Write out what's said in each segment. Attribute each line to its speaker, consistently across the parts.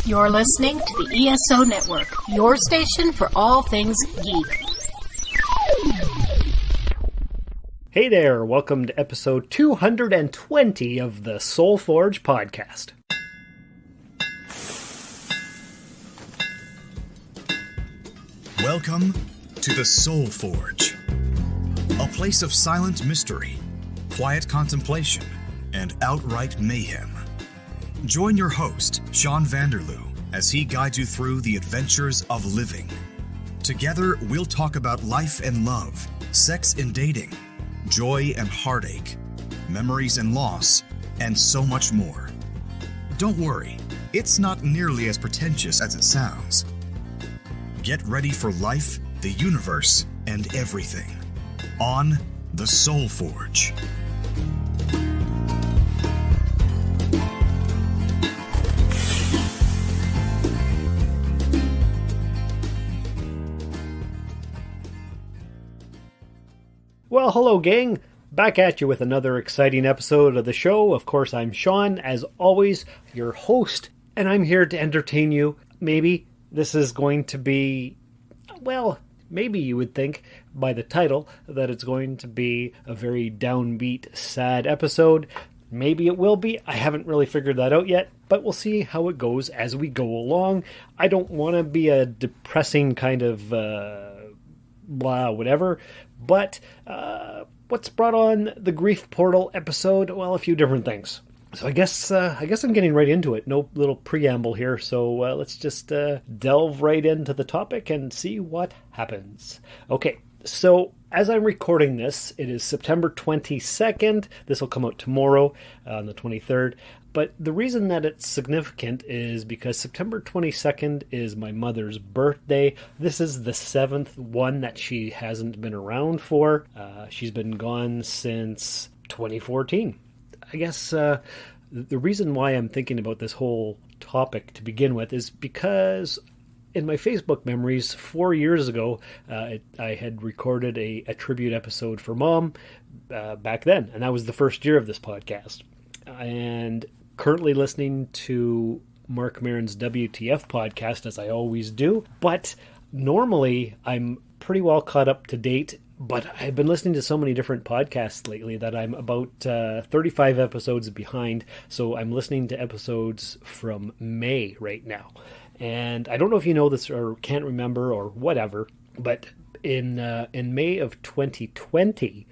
Speaker 1: You're listening to the ESO Network, your station for all things geek.
Speaker 2: Hey there, welcome to episode 220 of the Soul Forge podcast.
Speaker 3: Welcome to the Soul Forge, a place of silent mystery, quiet contemplation, and outright mayhem. Join your host, Sean Vanderloo, as he guides you through the adventures of living. Together, we'll talk about life and love, sex and dating, joy and heartache, memories and loss, and so much more. Don't worry, it's not nearly as pretentious as it sounds. Get ready for life, the universe, and everything on the Soul Forge.
Speaker 2: Well, hello gang, back at you with another exciting episode of the show. Of course, I'm Sean, as always, your host, and I'm here to entertain you. Maybe this is going to be, well, maybe you would think by the title that it's going to be a very downbeat, sad episode. Maybe it will be. I haven't really figured that out yet, but we'll see how it goes as we go along. I don't want to be a depressing kind of whatever, but what's brought on the Grief Portal episode? Well, a few different things. So I guess I'm getting right into it. No little preamble here, so let's just delve right into the topic and see what happens. Okay, so as I'm recording this, it is September 22nd. This will come out tomorrow on the 23rd. But the reason that it's significant is because September 22nd is my mother's birthday. This is the 7th one that she hasn't been around for. She's been gone since 2014. I guess the reason why I'm thinking about this whole topic to begin with is because in my Facebook memories 4 years ago, I had recorded a tribute episode for Mom back then, and that was the first year of this podcast. And currently listening to Mark Maron's WTF podcast, as I always do, but normally I'm pretty well caught up to date. But I've been listening to so many different podcasts lately that I'm about 35 episodes behind. So I'm listening to episodes from May right now. And I don't know if you know this or can't remember or whatever, but in May of 2020,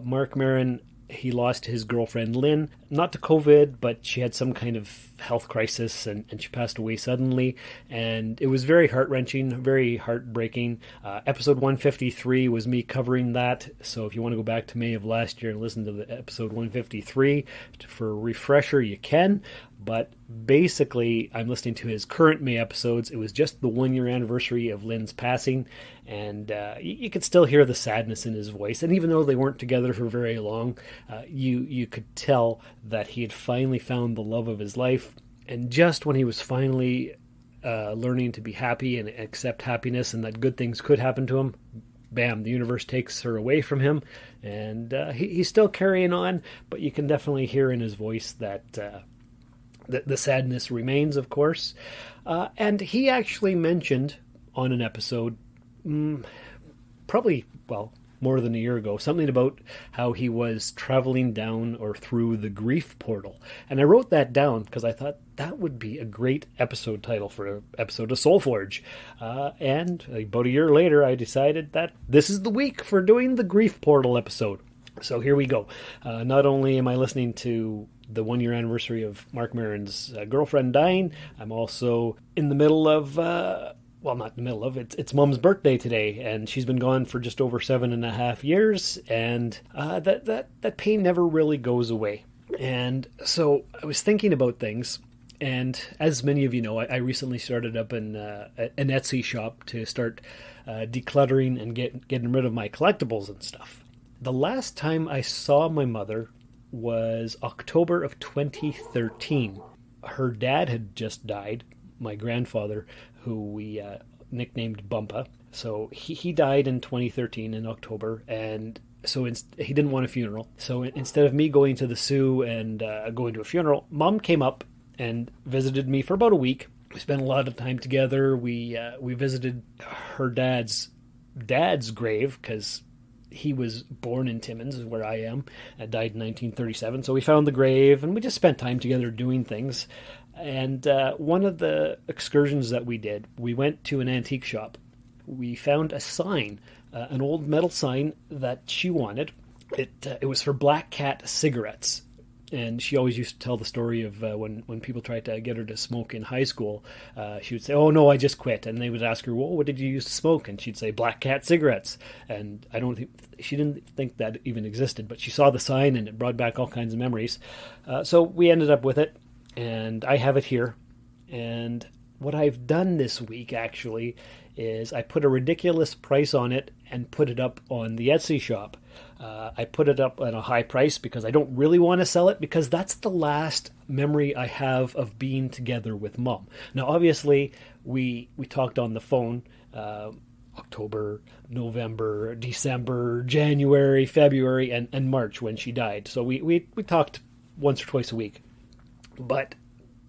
Speaker 2: Mark Maron, he lost his girlfriend Lynn, not to COVID, but she had some kind of health crisis and she passed away suddenly. And it was very heart-wrenching, very heartbreaking. Episode 153 was me covering that. So if you want to go back to May of last year and listen to the episode 153 for a refresher, you can. But basically, I'm listening to his current May episodes. It was just the 1 year anniversary of Lynn's passing, and you could still hear the sadness in his voice. And even though they weren't together for very long, you could tell that he had finally found the love of his life. And just when he was finally learning to be happy and accept happiness and that good things could happen to him, bam, the universe takes her away from him. And he's still carrying on, but you can definitely hear in his voice that the sadness remains, of course. And he actually mentioned on an episode, probably, well, more than a year ago, something about how he was traveling down or through the grief portal. And I wrote that down because I thought that would be a great episode title for an episode of Soul Forge. And about a year later, I decided that this is the week for doing the grief portal episode. So here we go. Not only am I listening to the 1 year anniversary of Mark Maron's girlfriend dying, I'm also in the middle of, well, not in the middle of, it's Mom's birthday today, and she's been gone for just over 7.5 years, and that pain never really goes away. And so I was thinking about things, and as many of you know, I recently started up an Etsy shop to start decluttering and getting rid of my collectibles and stuff. The last time I saw my mother was October of 2013. Her dad had just died, my grandfather, who we nicknamed Bumpa. So he died in 2013 in October, and so he didn't want a funeral. So instead of me going to the Sioux and going to a funeral, Mom came up and visited me for about a week. We spent a lot of time together. We visited her dad's grave because he was born in Timmins, where I am, and died in 1937. So we found the grave, and we just spent time together doing things. And one of the excursions that we did, we went to an antique shop. We found a sign, an old metal sign that she wanted. It was for Black Cat cigarettes. And she always used to tell the story of when people tried to get her to smoke in high school. She would say, "Oh, no, I just quit." And they would ask her, "Well, what did you use to smoke?" And she'd say, "Black Cat cigarettes." And she didn't think that even existed, but she saw the sign and it brought back all kinds of memories. So we ended up with it, and I have it here. And what I've done this week, actually, is I put a ridiculous price on it and put it up on the Etsy shop. I put it up at a high price because I don't really want to sell it, because that's the last memory I have of being together with Mom. Now, obviously, we talked on the phone October, November, December, January, February, and March when she died. So we talked once or twice a week. But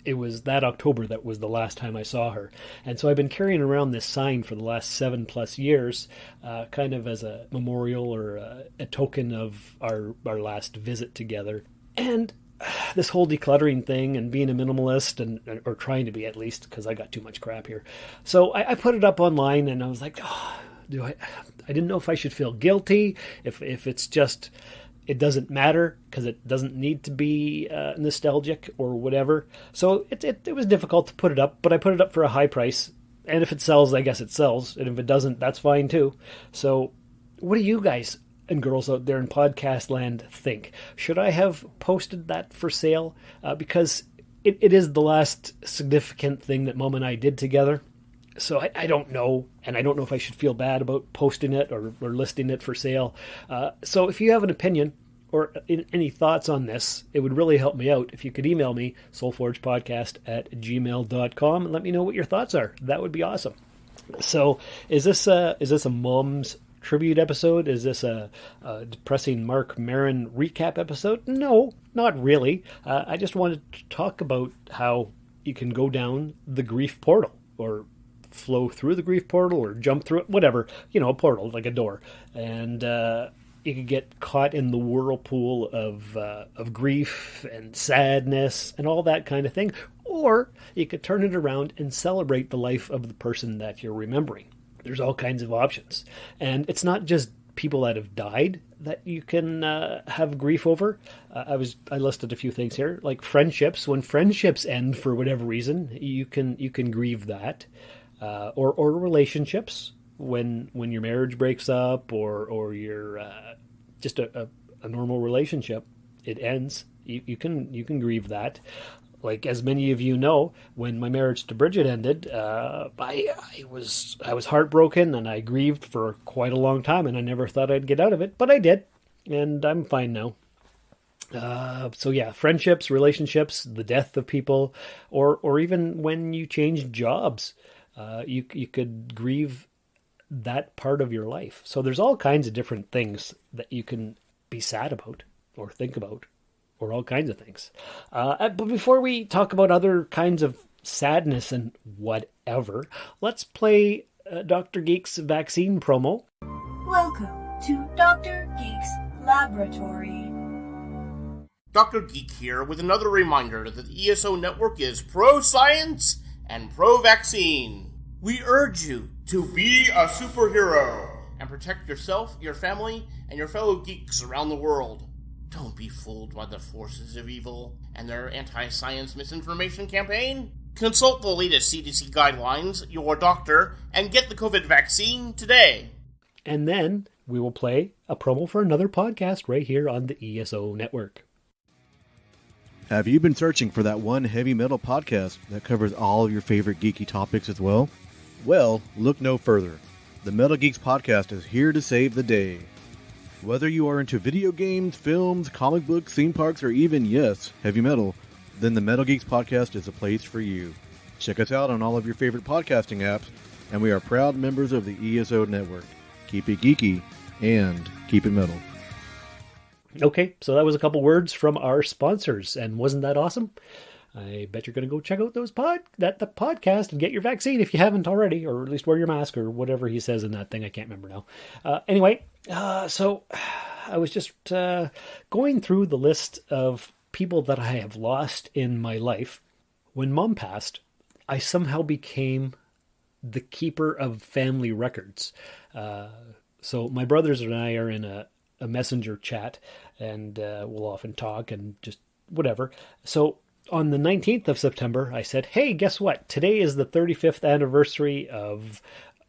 Speaker 2: it was that October that was the last time I saw her. And so I've been carrying around this sign for the last 7+ years, kind of as a memorial or a token of our last visit together. And this whole decluttering thing and being a minimalist, or trying to be at least, because I got too much crap here. So I put it up online, and I was like, I didn't know if I should feel guilty, if it's just... It doesn't matter because it doesn't need to be nostalgic or whatever. So it was difficult to put it up, but I put it up for a high price. And if it sells, I guess it sells. And if it doesn't, that's fine too. So what do you guys and girls out there in podcast land think? Should I have posted that for sale? Because it is the last significant thing that Mom and I did together. So I don't know, and I don't know if I should feel bad about posting it or listing it for sale. So if you have an opinion or any thoughts on this, it would really help me out if you could email me, soulforgepodcast@gmail.com, and let me know what your thoughts are. That would be awesome. So is this a Mom's tribute episode? Is this a depressing Mark Maron recap episode? No, not really. I just wanted to talk about how you can go down the grief portal, or flow through the grief portal, or jump through it, whatever, a portal, like a door. And you could get caught in the whirlpool of grief and sadness and all that kind of thing. Or you could turn it around and celebrate the life of the person that you're remembering. There's all kinds of options. And it's not just people that have died that you can have grief over. I listed a few things here, like friendships. When friendships end for whatever reason, you can grieve that. Or relationships, when your marriage breaks up, or you're just a normal relationship, it ends. You can grieve that. Like, as many of you know, when my marriage to Bridget ended, I was heartbroken, and I grieved for quite a long time, and I never thought I'd get out of it, but I did, and I'm fine now. So yeah, friendships, relationships, the death of people, or even when you change jobs. You could grieve that part of your life. So there's all kinds of different things that you can be sad about or think about, or all kinds of things. But before we talk about other kinds of sadness and whatever, let's play Dr. Geek's vaccine promo.
Speaker 4: Welcome to Dr. Geek's Laboratory.
Speaker 5: Dr. Geek here with another reminder that the ESO Network is pro-science and pro-vaccine. We urge you to be a superhero and protect yourself, your family, and your fellow geeks around the world. Don't be fooled by the forces of evil and their anti-science misinformation campaign. Consult the latest CDC guidelines, your doctor, and get the COVID vaccine today.
Speaker 2: And then we will play a promo for another podcast right here on the ESO Network.
Speaker 6: Have you been searching for that one heavy metal podcast that covers all of your favorite geeky topics as well? Well, look no further. The Metal Geeks Podcast is here to save the day. Whether you are into video games, films, comic books, theme parks, or even, yes, heavy metal, then the Metal Geeks Podcast is a place for you. Check us out on all of your favorite podcasting apps, and we are proud members of the ESO Network. Keep it geeky, and keep it metal.
Speaker 2: Okay, so that was a couple words from our sponsors, and wasn't that awesome? I bet you're going to go check out the podcast and get your vaccine if you haven't already, or at least wear your mask or whatever he says in that thing. I can't remember now. Anyway, so I was just going through the list of people that I have lost in my life. When Mom passed, I somehow became the keeper of family records. So my brothers and I are in a messenger chat, and we'll often talk and just whatever. So on the 19th of September, I said, hey, guess what? Today is the 35th anniversary of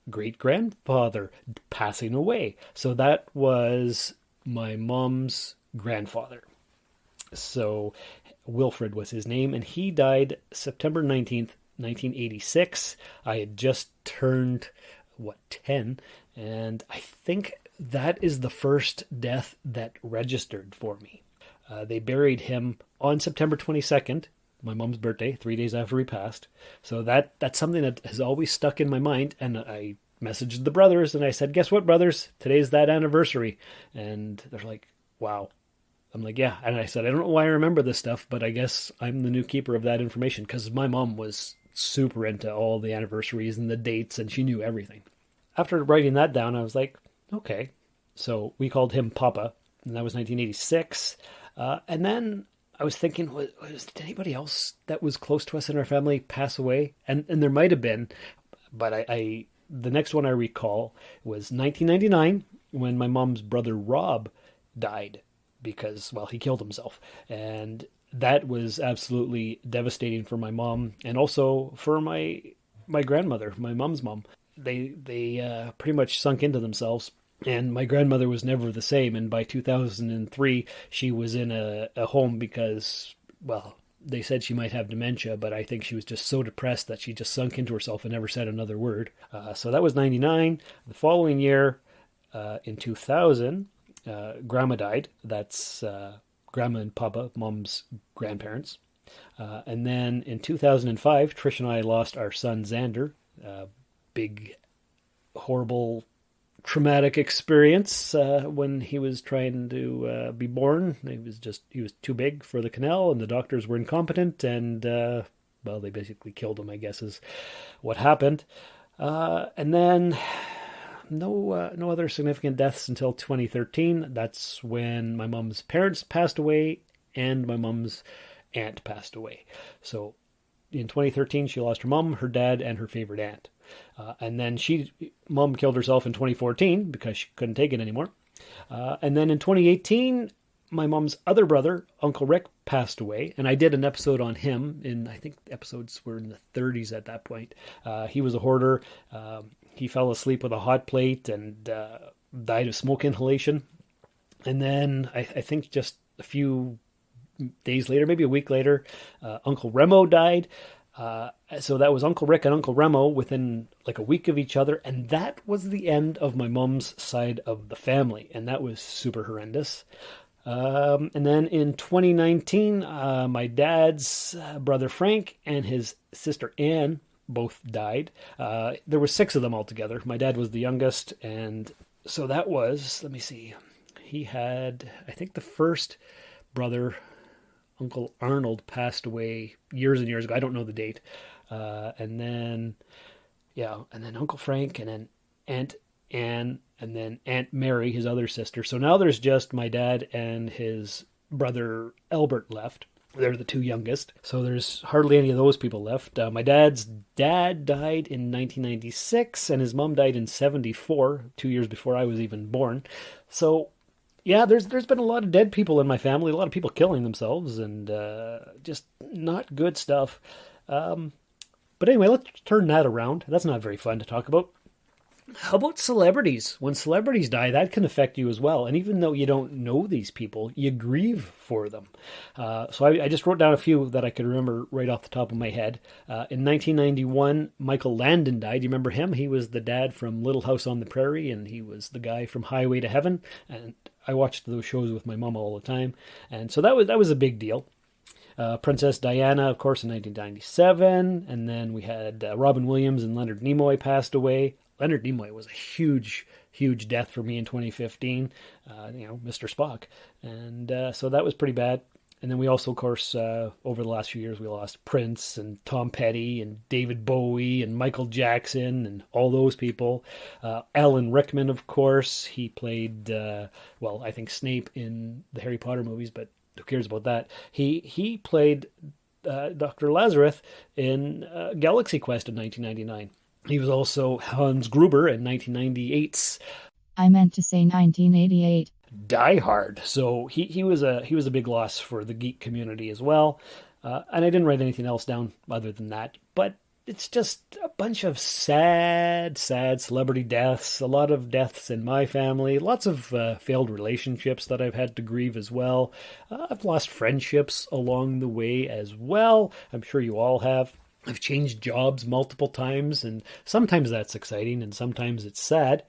Speaker 2: great-grandfather passing away. So that was my mom's grandfather. So Wilfred was his name, and he died September 19th, 1986. I had just turned, 10, and I think that is the first death that registered for me. They buried him on September 22nd, my mom's birthday, 3 days after he passed. So that's something that has always stuck in my mind, and I messaged the brothers, and I said, guess what, brothers? Today's that anniversary. And they're like, wow. I'm like, yeah. And I said, I don't know why I remember this stuff, but I guess I'm the new keeper of that information, because my mom was super into all the anniversaries and the dates, and she knew everything. After writing that down, I was like, okay. So we called him Papa, and that was 1986. And then I was thinking, did anybody else that was close to us in our family pass away? And there might have been, but the next one I recall was 1999, when my mom's brother Rob died because, he killed himself. And that was absolutely devastating for my mom, and also for my grandmother, my mom's mom. They pretty much sunk into themselves. And my grandmother was never the same. And by 2003, she was in a home because, they said she might have dementia, but I think she was just so depressed that she just sunk into herself and never said another word. So that was 99. The following year, in 2000, Grandma died. That's Grandma and Papa, Mom's grandparents. And then in 2005, Trish and I lost our son, Xander. Big, horrible, traumatic experience when he was trying to be born. He was too big for the canal, and the doctors were incompetent, and they basically killed him, I guess, is what happened. And then no other significant deaths until 2013. That's when my mom's parents passed away and my mom's aunt passed away. So in 2013, she lost her mom, her dad, and her favorite aunt. And then Mom killed herself in 2014 because she couldn't take it anymore. And then in 2018, my mom's other brother, Uncle Rick, passed away. And I did an episode on him, I think the episodes were in the 30s at that point. He was a hoarder. He fell asleep with a hot plate and died of smoke inhalation. And then I think just a few days later, maybe a week later, Uncle Remo died. So that was Uncle Rick and Uncle Remo within like a week of each other. And that was the end of my mom's side of the family. And that was super horrendous. And then in 2019, my dad's brother Frank and his sister Anne both died. There were 6 of them altogether. My dad was the youngest. And so that was, let me see, he had, I think the first brother, Uncle Arnold, passed away years and years ago. I don't know the date. And then Uncle Frank, and then Aunt Anne, and then Aunt Mary, his other sister. So now there's just my dad and his brother Albert left. They're the 2 youngest. So there's hardly any of those people left. My dad's dad died in 1996, and his mom died in 74, 2 years before I was even born. So yeah, there's been a lot of dead people in my family, a lot of people killing themselves, and just not good stuff. But anyway, let's turn that around. That's not very fun to talk about. How about celebrities? When celebrities die, that can affect you as well. And even though you don't know these people, you grieve for them. So I just wrote down a few that I could remember right off the top of my head. In 1991, Michael Landon died. You remember him? He was the dad from Little House on the Prairie, and he was the guy from Highway to Heaven. And I watched those shows with my mom all the time. And so that was a big deal. Princess Diana, of course, in 1997. And then we had Robin Williams and Leonard Nimoy passed away. Leonard Nimoy was a huge, huge death for me in 2015, Mr. Spock. And so that was pretty bad. And then we also, of course, over the last few years, we lost Prince and Tom Petty and David Bowie and Michael Jackson and all those people. Alan Rickman, of course, he played, I think Snape in the Harry Potter movies, but who cares about that? He played Dr. Lazarus in Galaxy Quest in 1999. He was also Hans Gruber in 1998's
Speaker 7: I meant to say 1988.
Speaker 2: Die Hard. So he was a big loss for the geek community as well. And I didn't write anything else down other than that. But it's just a bunch of sad celebrity deaths. A lot of deaths in my family. Lots of failed relationships that I've had to grieve as well. I've lost friendships along the way as well. I'm sure you all have. I've changed jobs multiple times, and sometimes that's exciting, and sometimes it's sad.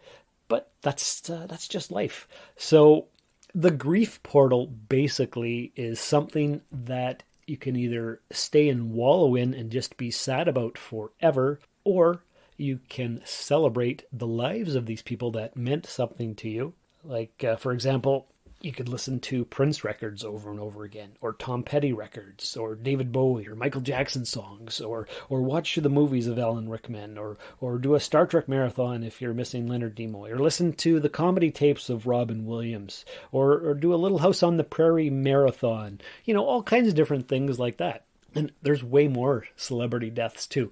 Speaker 2: But that's just life. So the grief portal basically is something that you can either stay and wallow in and just be sad about forever, or you can celebrate the lives of these people that meant something to you. Like, for example, you could listen to Prince records over and over again, or Tom Petty records, or David Bowie, or Michael Jackson songs, or watch the movies of Alan Rickman, or do a Star Trek marathon if you're missing Leonard Nimoy, or listen to the comedy tapes of Robin Williams, or do a Little House on the Prairie marathon. All kinds of different things like that. And there's way more celebrity deaths, too.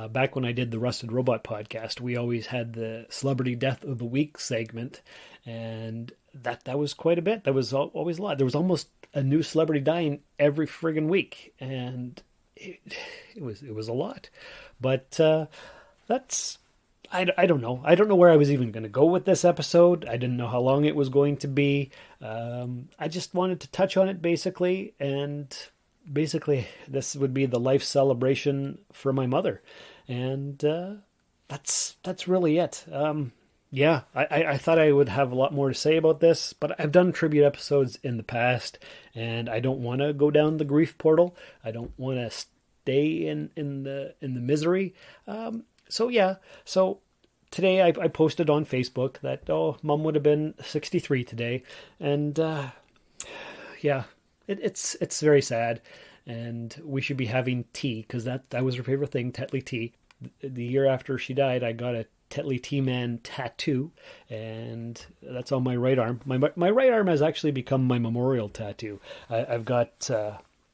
Speaker 2: Back when I did the Rusted Robot podcast, we always had the Celebrity Death of the Week segment, and that was quite a bit. That was always a lot. There was almost a new celebrity dying every friggin' week, and it was a lot. But that's... I don't know. I don't know where I was even going to go with this episode. I didn't know how long it was going to be. I just wanted to touch on it, basically, and... Basically, this would be the life celebration for my mother. And that's really it. I thought I would have a lot more to say about this, but I've done tribute episodes in the past, and I don't want to go down the grief portal. I don't want to stay in the misery. So today I posted on Facebook that, Mom would have been 63 today. And It's very sad, and we should be having tea, because that was her favorite thing, Tetley tea. The year after she died, I got a Tetley Tea Man tattoo, and that's on my right arm. My right arm has actually become my memorial tattoo. I've got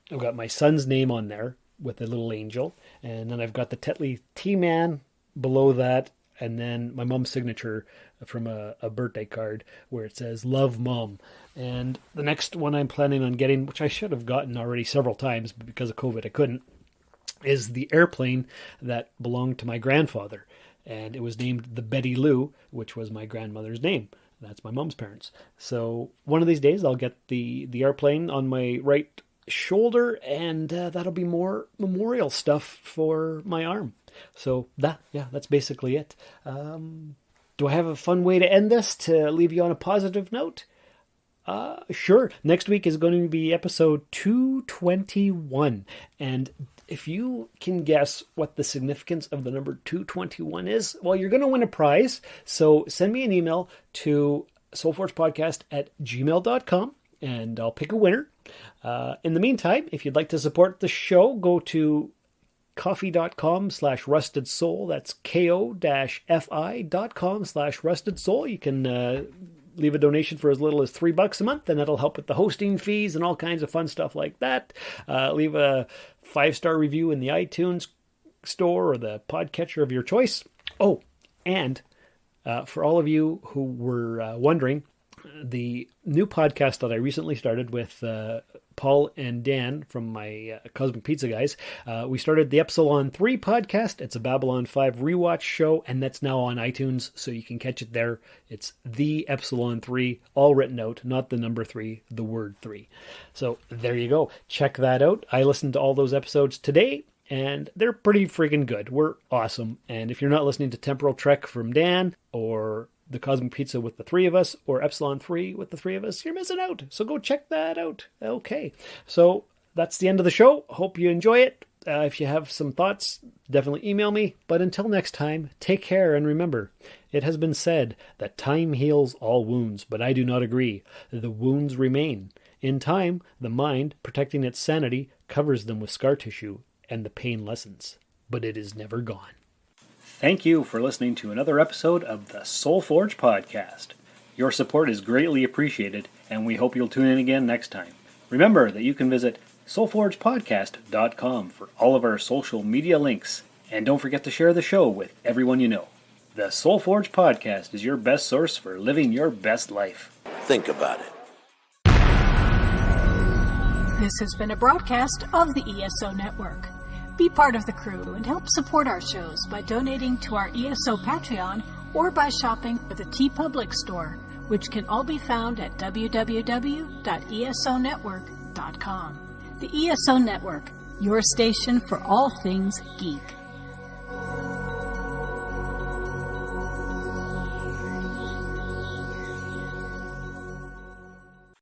Speaker 2: my son's name on there with a little angel, and then I've got the Tetley Tea Man below that, and then my mom's signature from a birthday card where it says, "Love, Mom." And the next one I'm planning on getting, which I should have gotten already several times, but because of COVID I couldn't, is the airplane that belonged to my grandfather. And it was named the Betty Lou, which was my grandmother's name. That's my mom's parents. So one of these days I'll get the airplane on my right shoulder, and that'll be more memorial stuff for my arm. So that's basically it. Do I have a fun way to end this to leave you on a positive note? Sure. Next week is going to be episode 221. And if you can guess what the significance of the number 221 is, well, you're going to win a prize. So send me an email to soulforcepodcast@gmail.com, and I'll pick a winner. In the meantime, if you'd like to support the show, go to coffee.com/rusted soul. That's ko-fi.com/rusted soul. You can leave a donation for as little as $3 a month, and that'll help with the hosting fees and all kinds of fun stuff like that. Leave a 5-star review in the iTunes store or the podcatcher of your choice. Oh, and for all of you who were wondering, the new podcast that I recently started with Paul and Dan from my Cosmic Pizza guys, we started the Epsilon 3 podcast. It's a Babylon 5 rewatch show, and that's now on iTunes, so you can catch it there. It's the Epsilon 3, all written out, not the number 3, the word 3. So there you go. Check that out. I listened to all those episodes today, and they're pretty freaking good. We're awesome. And if you're not listening to Temporal Trek from Dan, or the Cosmic Pizza with the 3 of us, or Epsilon 3 with the 3 of us, you're missing out. So go check that out. Okay. So that's the end of the show. Hope you enjoy it. If you have some thoughts, definitely email me. But until next time, take care, and remember, it has been said that time heals all wounds, but I do not agree. The wounds remain, In time, the mind, protecting its sanity, covers them with scar tissue, and the pain lessens. But it is never gone. Thank you for listening to another episode of the Soul Forge Podcast. Your support is greatly appreciated, and we hope you'll tune in again next time. Remember that you can visit soulforgepodcast.com for all of our social media links, and don't forget to share the show with everyone you know. The Soul Forge Podcast is your best source for living your best life.
Speaker 8: Think about it.
Speaker 1: This has been a broadcast of the ESO Network. Be part of the crew and help support our shows by donating to our ESO Patreon or by shopping at the TeePublic store, which can all be found at www.esonetwork.com. The ESO Network, your station for all things geek.